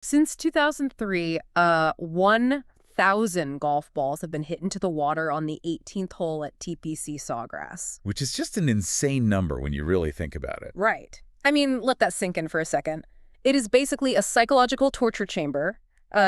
Since 2003, 1,000 golf balls have been hit into the water on the 18th hole at TPC Sawgrass. Which is just an insane number when you really think about it. Right. I mean, let that sink in for a second. It is basically a psychological torture chamber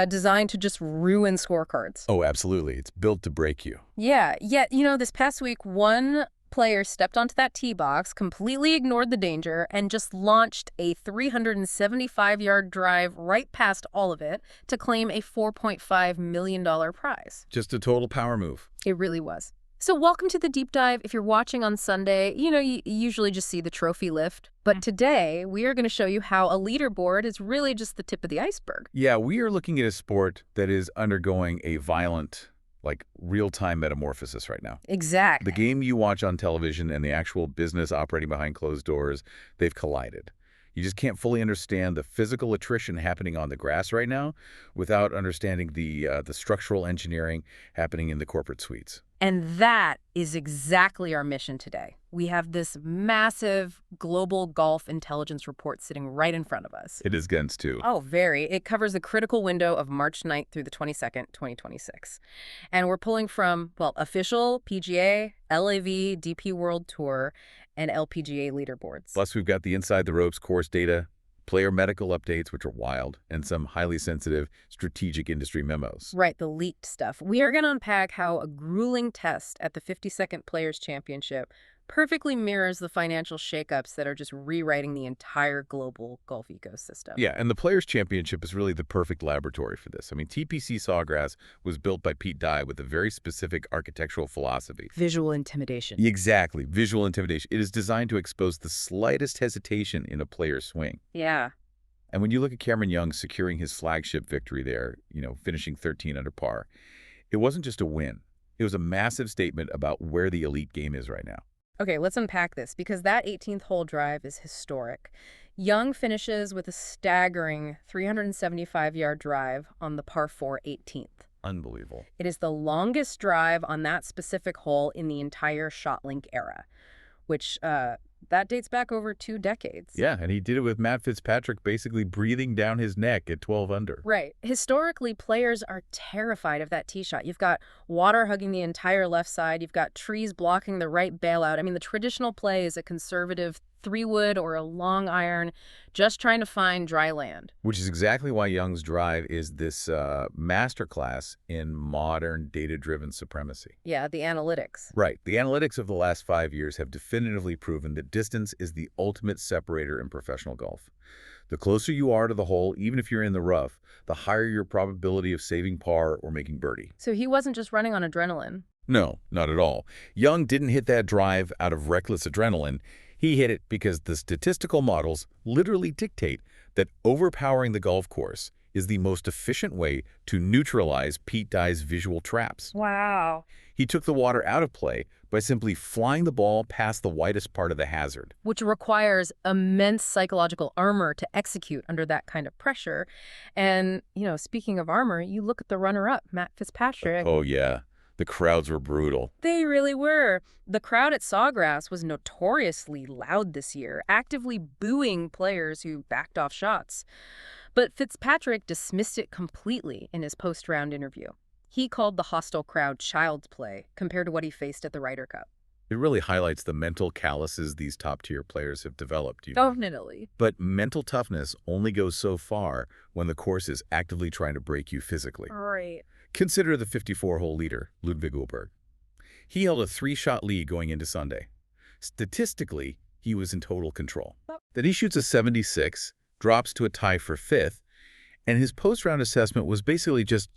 designed to just ruin scorecards. Oh, absolutely. It's built to break you. Yeah, yet, this past week, one player stepped onto that tee box, completely ignored the danger, and just launched a 375-yard drive right past all of it to claim a $4.5 million prize. Just a total power move. It really was. So welcome to the deep dive. If you're watching on Sunday, you usually just see the trophy lift. But today, we are going to show you how a leaderboard is really just the tip of the iceberg. Yeah, we are looking at a sport that is undergoing a violent, real-time metamorphosis right now. Exactly. The game you watch on television and the actual business operating behind closed doors, they've collided. You just can't fully understand the physical attrition happening on the grass right now without understanding the structural engineering happening in the corporate suites. And that is exactly our mission today. We have this massive global golf intelligence report sitting right in front of us. It is dense, too. Oh, very. It covers the critical window of March 9th through the 22nd, 2026. And we're pulling from, official PGA, LAV, DP World Tour, and LPGA leaderboards. Plus, we've got the inside the ropes course data, player medical updates, which are wild, and some highly sensitive strategic industry memos. Right, the leaked stuff. We are going to unpack how a grueling test at the 52nd Players' Championship perfectly mirrors the financial shakeups that are just rewriting the entire global golf ecosystem. Yeah, and the Players' Championship is really the perfect laboratory for this. I mean, TPC Sawgrass was built by Pete Dye with a very specific architectural philosophy. Visual intimidation. Exactly, visual intimidation. It is designed to expose the slightest hesitation in a player's swing. Yeah. And when you look at Cameron Young securing his flagship victory there, finishing 13 under par, it wasn't just a win. It was a massive statement about where the elite game is right now. Okay, let's unpack this, because that 18th hole drive is historic. Young finishes with a staggering 375-yard drive on the par 4 18th. Unbelievable. It is the longest drive on that specific hole in the entire ShotLink era, which that dates back over 2 decades. Yeah, and he did it with Matt Fitzpatrick basically breathing down his neck at 12 under. Right. Historically, players are terrified of that tee shot. You've got water hugging the entire left side. You've got trees blocking the right bailout. I mean, the traditional play is a conservative 3-wood or a long iron, just trying to find dry land. Which is exactly why Young's drive is this masterclass in modern data-driven supremacy. Yeah, the analytics. Right. The analytics of the last 5 years have definitively proven that distance is the ultimate separator in professional golf. The closer you are to the hole, even if you're in the rough, the higher your probability of saving par or making birdie. So he wasn't just running on adrenaline. No, not at all. Young didn't hit that drive out of reckless adrenaline. He hit it because the statistical models literally dictate that overpowering the golf course is the most efficient way to neutralize Pete Dye's visual traps. Wow. He took the water out of play by simply flying the ball past the widest part of the hazard. Which requires immense psychological armor to execute under that kind of pressure. And, speaking of armor, you look at the runner-up, Matt Fitzpatrick. Oh, yeah. The crowds were brutal. They really were. The crowd at Sawgrass was notoriously loud this year, actively booing players who backed off shots. But Fitzpatrick dismissed it completely in his post-round interview. He called the hostile crowd child's play compared to what he faced at the Ryder Cup. It really highlights the mental calluses these top-tier players have developed. Definitely. But mental toughness only goes so far when the course is actively trying to break you physically. Right. Consider the 54-hole leader, Ludwig Uhlberg. He held a 3-shot lead going into Sunday. Statistically, he was in total control. Then he shoots a 76, drops to a tie for 5th, and his post-round assessment was basically just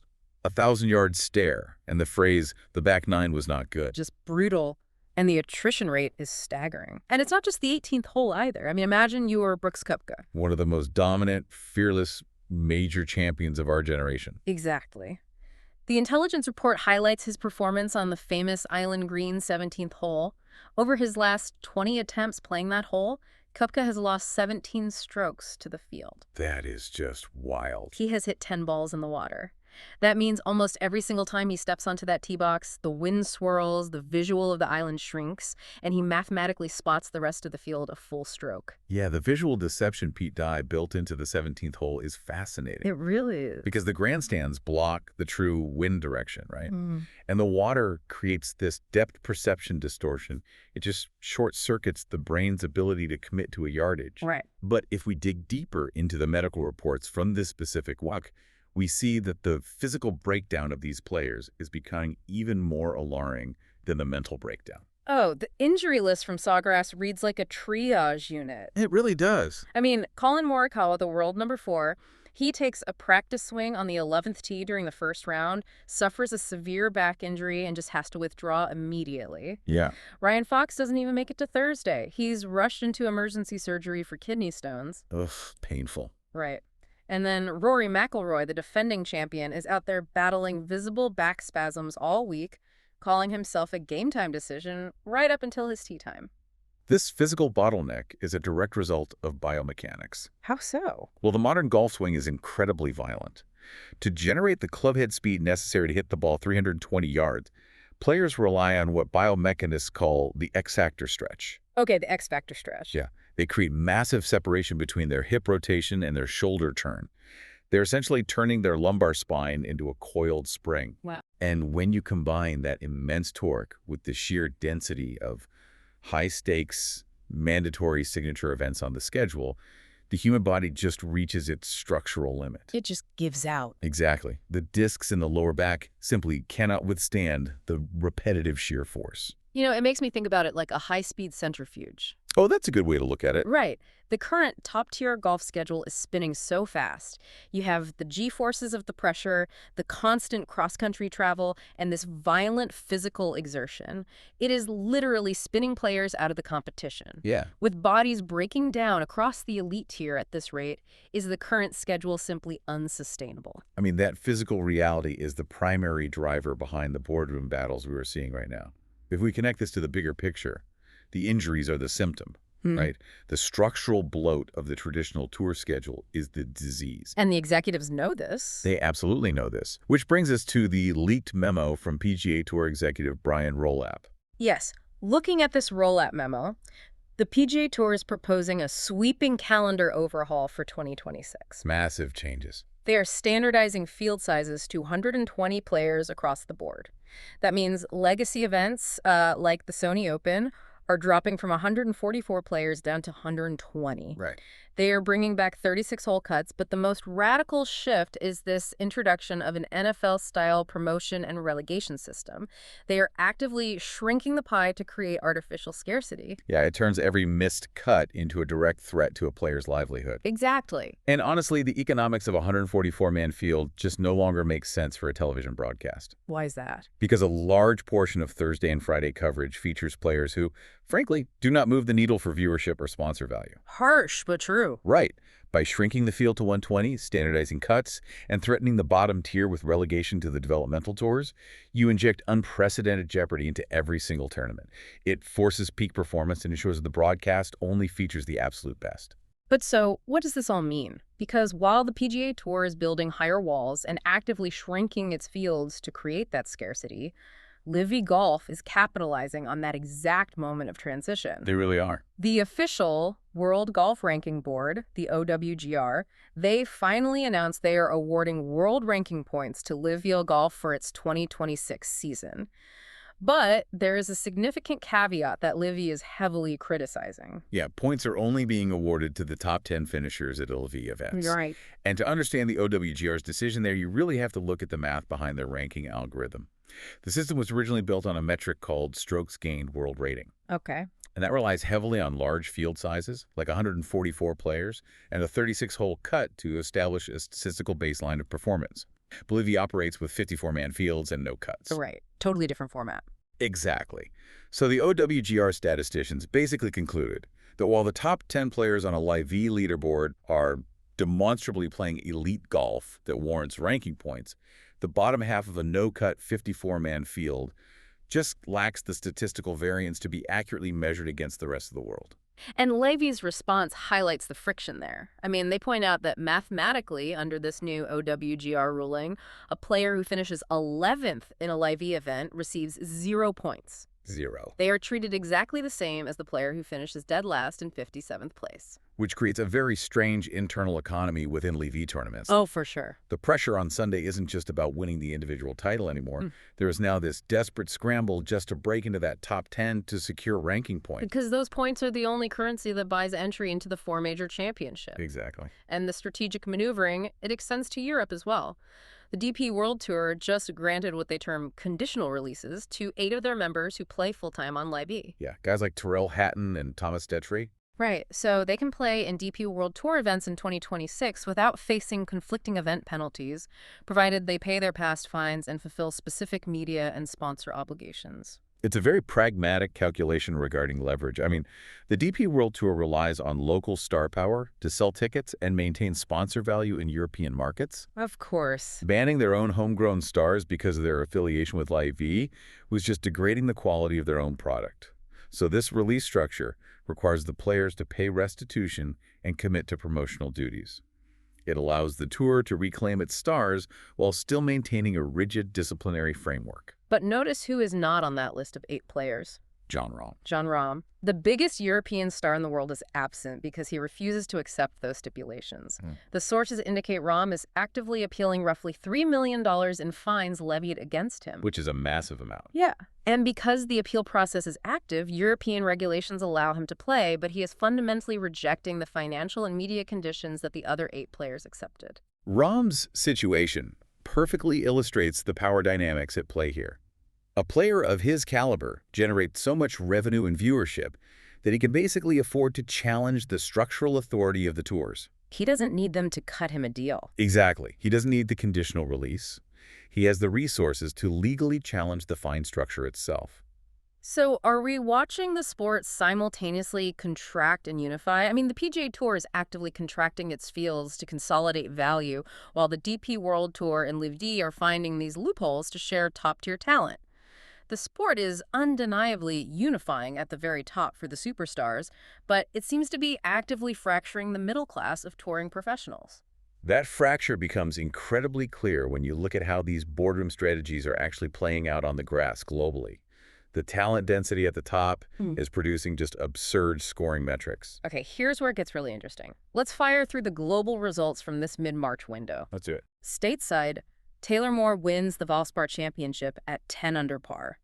a 1,000-yard stare, and the phrase, the back nine was not good. Just brutal. And the attrition rate is staggering. And it's not just the 18th hole either. I mean, imagine you were Brooks Koepka. One of the most dominant, fearless, major champions of our generation. Exactly. The intelligence report highlights his performance on the famous Island Green 17th hole. Over his last 20 attempts playing that hole, Koepka has lost 17 strokes to the field. That is just wild. He has hit 10 balls in the water. That means almost every single time he steps onto that tee box, the wind swirls, the visual of the island shrinks, and he mathematically spots the rest of the field a full stroke. Yeah, the visual deception Pete Dye built into the 17th hole is fascinating. It really is. Because the grandstands block the true wind direction, right? Mm. And the water creates this depth perception distortion. It just short-circuits the brain's ability to commit to a yardage. Right. But if we dig deeper into the medical reports from this specific walk, we see that the physical breakdown of these players is becoming even more alarming than the mental breakdown. Oh, the injury list from Sawgrass reads like a triage unit. It really does. I mean, Colin Morikawa, the world number 4, he takes a practice swing on the 11th tee during the first round, suffers a severe back injury, and just has to withdraw immediately. Yeah. Ryan Fox doesn't even make it to Thursday. He's rushed into emergency surgery for kidney stones. Ugh, painful. Right. And then Rory McIlroy, the defending champion, is out there battling visible back spasms all week, calling himself a game-time decision right up until his tee time. This physical bottleneck is a direct result of biomechanics. How so? Well, the modern golf swing is incredibly violent. To generate the clubhead speed necessary to hit the ball 320 yards, players rely on what biomechanists call the X-factor stretch. Okay, the X-factor stretch. Yeah, they create massive separation between their hip rotation and their shoulder turn. They're essentially turning their lumbar spine into a coiled spring. Wow. And when you combine that immense torque with the sheer density of high-stakes, mandatory signature events on the schedule, the human body just reaches its structural limit. It just gives out. Exactly. The discs in the lower back simply cannot withstand the repetitive shear force. You know, it makes me think about it like a high-speed centrifuge. Oh, that's a good way to look at it. Right. The current top-tier golf schedule is spinning so fast. You have the G-forces of the pressure, the constant cross-country travel, and this violent physical exertion. It is literally spinning players out of the competition. Yeah. With bodies breaking down across the elite tier at this rate, is the current schedule simply unsustainable? I mean, that physical reality is the primary driver behind the boardroom battles we are seeing right now. If we connect this to the bigger picture, the injuries are the symptom. Right? The structural bloat of the traditional tour schedule is the disease. And the executives know this. They absolutely know this. Which brings us to the leaked memo from PGA Tour executive Brian Rolap. Yes. Looking at this Rolap memo, the PGA Tour is proposing a sweeping calendar overhaul for 2026. Massive changes. They are standardizing field sizes to 120 players across the board. That means legacy events like the Sony Open are dropping from 144 players down to 120. Right. They are bringing back 36-hole cuts, but the most radical shift is this introduction of an NFL-style promotion and relegation system. They are actively shrinking the pie to create artificial scarcity. Yeah, it turns every missed cut into a direct threat to a player's livelihood. Exactly. And honestly, the economics of a 144-man field just no longer makes sense for a television broadcast. Why is that? Because a large portion of Thursday and Friday coverage features players who, frankly, do not move the needle for viewership or sponsor value. Harsh, but true. Right. By shrinking the field to 120, standardizing cuts, and threatening the bottom tier with relegation to the developmental tours, you inject unprecedented jeopardy into every single tournament. It forces peak performance and ensures that the broadcast only features the absolute best. But so, what does this all mean? Because while the PGA Tour is building higher walls and actively shrinking its fields to create that scarcity, LIV Golf is capitalizing on that exact moment of transition. They really are. The official World Golf Ranking Board, the OWGR, they finally announced they are awarding world ranking points to LIV Golf for its 2026 season. But there is a significant caveat that LIV is heavily criticizing. Yeah, points are only being awarded to the top 10 finishers at LIV events. Right. And to understand the OWGR's decision there, you really have to look at the math behind their ranking algorithm. The system was originally built on a metric called strokes gained world rating. Okay. And that relies heavily on large field sizes, like 144 players, and a 36-hole cut to establish a statistical baseline of performance. Bolivia operates with 54-man fields and no cuts. Right. Totally different format. Exactly. So the OWGR statisticians basically concluded that while the top 10 players on a LIV leaderboard are demonstrably playing elite golf that warrants ranking points, the bottom half of a no-cut 54-man field just lacks the statistical variance to be accurately measured against the rest of the world. And Levy's response highlights the friction there. I mean, they point out that mathematically, under this new OWGR ruling, a player who finishes 11th in a Levy event receives 0 points. 0. They are treated exactly the same as the player who finishes dead last in 57th place. Which creates a very strange internal economy within Levy tournaments. Oh, for sure. The pressure on Sunday isn't just about winning the individual title anymore. There is now this desperate scramble just to break into that top 10 to secure ranking points. Because those points are the only currency that buys entry into the 4 major championships. Exactly. And the strategic maneuvering, it extends to Europe as well. The DP World Tour just granted what they term conditional releases to 8 of their members who play full-time on Levy. Yeah, guys like Tyrrell Hatton and Thomas Detry. Right, so they can play in DP World Tour events in 2026 without facing conflicting event penalties, provided they pay their past fines and fulfill specific media and sponsor obligations. It's a very pragmatic calculation regarding leverage. I mean, the DP World Tour relies on local star power to sell tickets and maintain sponsor value in European markets. Of course. Banning their own homegrown stars because of their affiliation with Levy was just degrading the quality of their own product. So this release structure requires the players to pay restitution and commit to promotional duties. It allows the tour to reclaim its stars while still maintaining a rigid disciplinary framework. But notice who is not on that list of 8 players. Jon Rahm. Jon Rahm. The biggest European star in the world is absent because he refuses to accept those stipulations. The sources indicate Rahm is actively appealing roughly $3 million in fines levied against him. Which is a massive amount. Yeah. And because the appeal process is active, European regulations allow him to play, but he is fundamentally rejecting the financial and media conditions that the other 8 players accepted. Rahm's situation perfectly illustrates the power dynamics at play here. A player of his caliber generates so much revenue and viewership that he can basically afford to challenge the structural authority of the tours. He doesn't need them to cut him a deal. Exactly. He doesn't need the conditional release. He has the resources to legally challenge the fine structure itself. So are we watching the sport simultaneously contract and unify? I mean, the PGA Tour is actively contracting its fields to consolidate value, while the DP World Tour and LIV are finding these loopholes to share top-tier talent. The sport is undeniably unifying at the very top for the superstars, but it seems to be actively fracturing the middle class of touring professionals. That fracture becomes incredibly clear when you look at how these boardroom strategies are actually playing out on the grass globally. The talent density at the top is producing just absurd scoring metrics. Okay, here's where it gets really interesting. Let's fire through the global results from this mid-March window. Let's do it. Stateside, Taylor Moore wins the Valspar Championship at 10 under par.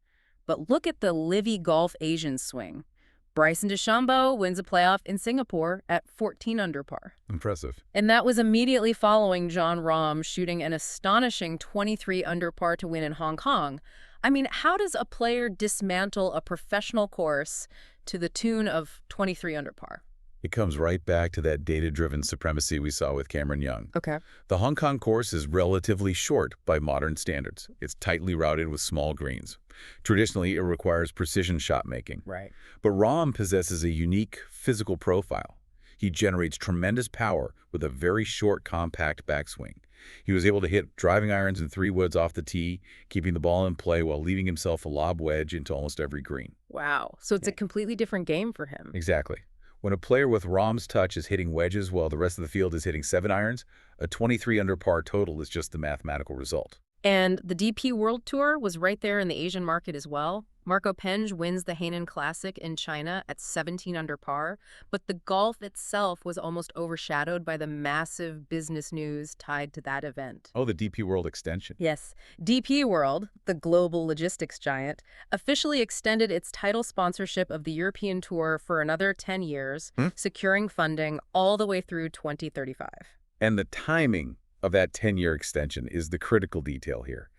But look at the Livy Golf Asian swing. Bryson DeChambeau wins a playoff in Singapore at 14 under par. Impressive. And that was immediately following Jon Rahm shooting an astonishing 23 under par to win in Hong Kong. I mean, how does a player dismantle a professional course to the tune of 23 under par? It comes right back to that data-driven supremacy we saw with Cameron Young. Okay. The Hong Kong course is relatively short by modern standards. It's tightly routed with small greens. Traditionally, it requires precision shot making. Right. But Rahm possesses a unique physical profile. He generates tremendous power with a very short, compact backswing. He was able to hit driving irons and 3-woods off the tee, keeping the ball in play while leaving himself a lob wedge into almost every green. Wow. So it's a completely different game for him. Exactly. When a player with Rahm's touch is hitting wedges while the rest of the field is hitting 7-irons, a 23 under par total is just the mathematical result. And the DP World Tour was right there in the Asian market as well. Marco Penge wins the Hainan Classic in China at 17 under par, but the golf itself was almost overshadowed by the massive business news tied to that event. Oh, the DP World extension. Yes. DP World, the global logistics giant, officially extended its title sponsorship of the European Tour for another 10 years, securing funding all the way through 2035. And the timing of that 10-year extension is the critical detail here.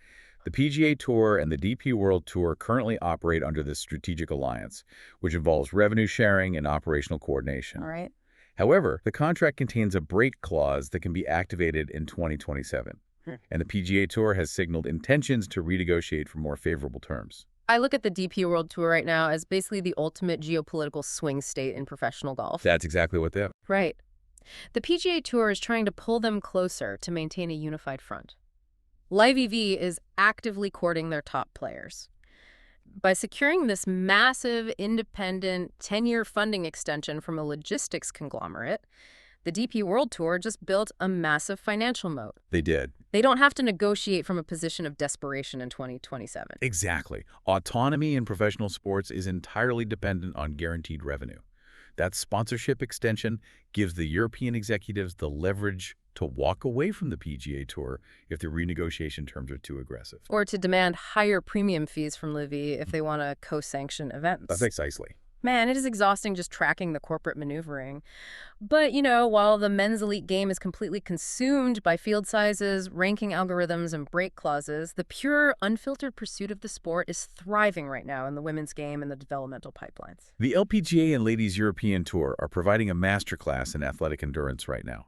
The PGA Tour and the DP World Tour currently operate under this strategic alliance, which involves revenue sharing and operational coordination. All right. However, the contract contains a break clause that can be activated in 2027, and the PGA Tour has signaled intentions to renegotiate for more favorable terms. I look at the DP World Tour right now as basically the ultimate geopolitical swing state in professional golf. That's exactly what they have. Right. The PGA Tour is trying to pull them closer to maintain a unified front. LIV is actively courting their top players. By securing this massive, independent, 10-year funding extension from a logistics conglomerate, the DP World Tour just built a massive financial moat. They did. They don't have to negotiate from a position of desperation in 2027. Exactly. Autonomy in professional sports is entirely dependent on guaranteed revenue. That sponsorship extension gives the European executives the leverage to walk away from the PGA Tour if the renegotiation terms are too aggressive. Or to demand higher premium fees from Livy if they want to co-sanction events. Precisely. Man, it is exhausting just tracking the corporate maneuvering. But, while the men's elite game is completely consumed by field sizes, ranking algorithms, and break clauses, the pure, unfiltered pursuit of the sport is thriving right now in the women's game and the developmental pipelines. The LPGA and Ladies European Tour are providing a masterclass in athletic endurance right now.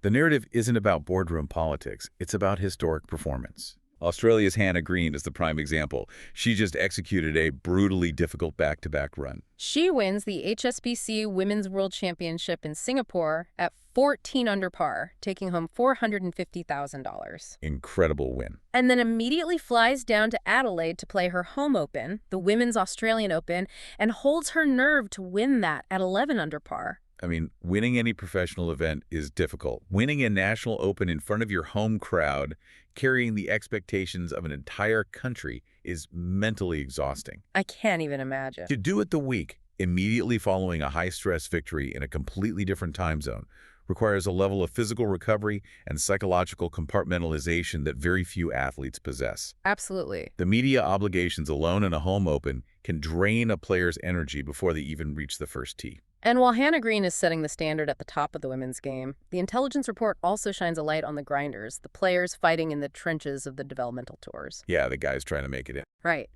The narrative isn't about boardroom politics, it's about historic performance. Australia's Hannah Green is the prime example. She just executed a brutally difficult back-to-back run. She wins the HSBC Women's World Championship in Singapore at 14 under par, taking home $450,000. Incredible win. And then immediately flies down to Adelaide to play her home open, the Women's Australian Open, and holds her nerve to win that at 11 under par. I mean, winning any professional event is difficult. Winning a national open in front of your home crowd, carrying the expectations of an entire country, is mentally exhausting. I can't even imagine. To do it the week, immediately following a high-stress victory in a completely different time zone, requires a level of physical recovery and psychological compartmentalization that very few athletes possess. Absolutely. The media obligations alone in a home open can drain a player's energy before they even reach the first tee. And while Hannah Green is setting the standard at the top of the women's game, the intelligence report also shines a light on the grinders, the players fighting in the trenches of the developmental tours. Yeah, the guys trying to make it in. Right.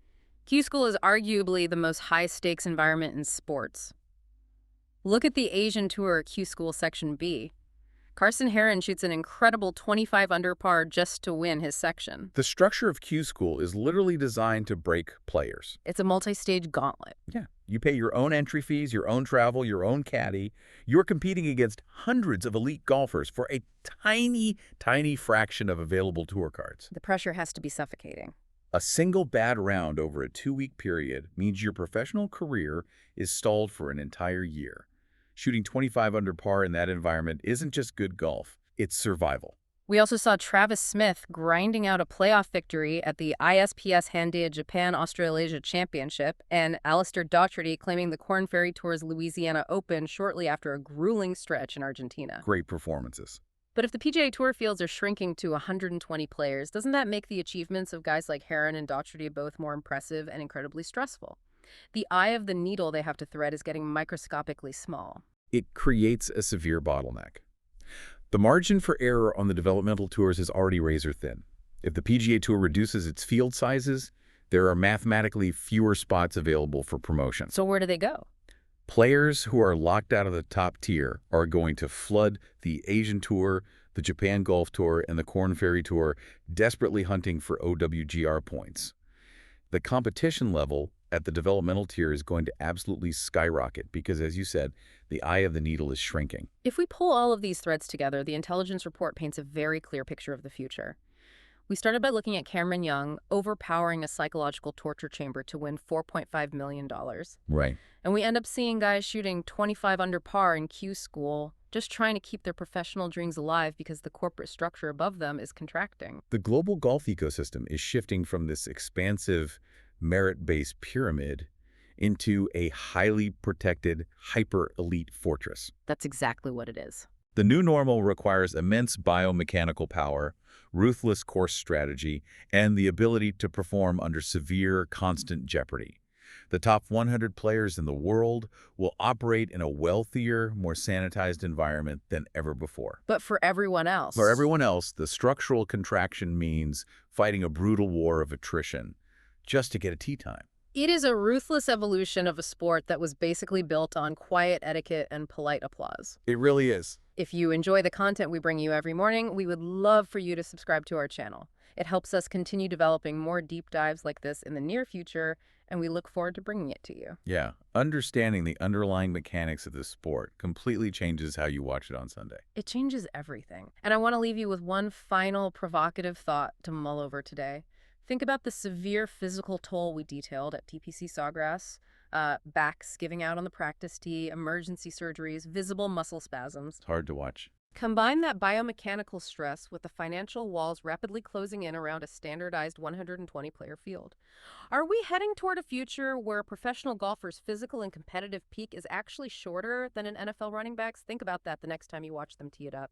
Q School is arguably the most high-stakes environment in sports. Look at the Asian Tour at Q School Section B. Carson Heron shoots an incredible 25 under par just to win his section. The structure of Q School is literally designed to break players. It's a multi-stage gauntlet. Yeah. You pay your own entry fees, your own travel, your own caddy. You're competing against hundreds of elite golfers for a tiny, tiny fraction of available tour cards. The pressure has to be suffocating. A single bad round over a 2-week period means your professional career is stalled for an entire year. Shooting 25 under par in that environment isn't just good golf, it's survival. We also saw Travis Smith grinding out a playoff victory at the ISPS Handea Japan Australasia Championship, and Alistair Daugherty claiming the Korn Ferry Tour's Louisiana Open shortly after a grueling stretch in Argentina. Great performances. But if the PGA Tour fields are shrinking to 120 players, doesn't that make the achievements of guys like Heron and Daugherty both more impressive and incredibly stressful? The eye of the needle they have to thread is getting microscopically small. It creates a severe bottleneck. The margin for error on the developmental tours is already razor thin. If the PGA Tour reduces its field sizes, there are mathematically fewer spots available for promotion. So where do they go? Players who are locked out of the top tier are going to flood the Asian Tour, the Japan Golf Tour, and the Korn Ferry Tour, desperately hunting for OWGR points. The competition level at the developmental tier is going to absolutely skyrocket because, as you said, the eye of the needle is shrinking. If we pull all of these threads together, the intelligence report paints a very clear picture of the future. We started by looking at Cameron Young overpowering a psychological torture chamber to win $4.5 million. Right. And we end up seeing guys shooting 25 under par in Q School, just trying to keep their professional dreams alive because the corporate structure above them is contracting. The global golf ecosystem is shifting from this expansive, merit-based pyramid into a highly protected, hyper-elite fortress. That's exactly what it is. The new normal requires immense biomechanical power, ruthless course strategy, and the ability to perform under severe, constant jeopardy. The top 100 players in the world will operate in a wealthier, more sanitized environment than ever before. But for everyone else? For everyone else, the structural contraction means fighting a brutal war of attrition just to get a tee time. It is a ruthless evolution of a sport that was basically built on quiet etiquette and polite applause. It really is. If you enjoy the content we bring you every morning, we would love for you to subscribe to our channel. It helps us continue developing more deep dives like this in the near future, and we look forward to bringing it to you. Yeah, understanding the underlying mechanics of this sport completely changes how you watch it on Sunday. It changes everything. And I want to leave you with one final provocative thought to mull over today. Think about the severe physical toll we detailed at TPC Sawgrass. Backs giving out on the practice tee, emergency surgeries, visible muscle spasms. It's hard to watch. Combine that biomechanical stress with the financial walls rapidly closing in around a standardized 120-player field. Are we heading toward a future where a professional golfer's physical and competitive peak is actually shorter than an NFL running back's? Think about that the next time you watch them tee it up.